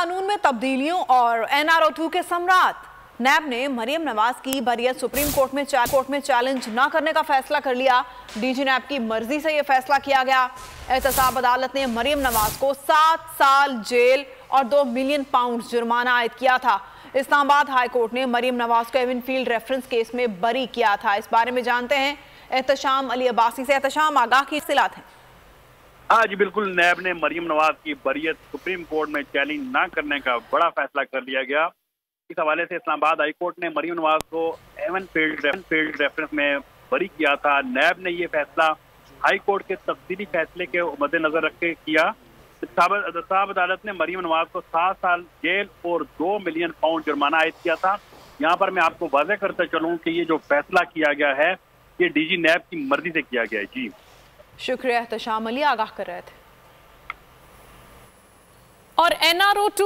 कानून में तब्दीलियों और NRO2 के सम्राट नैब ने मरियम नवाज की बरियत सुप्रीम कोर्ट में चैलेंज न करने का फैसला कर लिया। डीजी नैब की मर्जी से यह फैसला किया गया। एहतसाब अदालत ने मरियम नवाज को 7 साल जेल और 2 मिलियन पाउंड जुर्माना आयद किया था। इस्लामाबाद हाई कोर्ट ने मरियम नवाज को एविनफील्ड रेफरेंस केस में बरी किया था। इस बारे में जानते हैं एहतशाम अली अब्बासी से। एहतशाम, आगाह की इत्तलात है। हाँ जी बिल्कुल, नैब ने मरियम नवाज की बरियत सुप्रीम कोर्ट में चैलेंज न करने का बड़ा फैसला कर लिया गया। इस हवाले से इस्लामाबाद हाई कोर्ट ने मरियम नवाज को एविनफील्ड रेफरेंस में बरी किया था। नैब ने ये फैसला हाई कोर्ट के तफसीली फैसले के मद्देनजर रख के किया। इस्लामाबाद अदालत ने मरियम नवाज को 7 साल जेल और 2 मिलियन पाउंड जुर्माना आयद किया था। यहाँ पर मैं आपको वाज़ेह करता चलूँ कि ये जो फैसला किया गया है ये डीजी नैब की मर्जी से किया गया है। जी शुक्रिया एहतशाम अली, आगाह कर रहे थे। और NRO2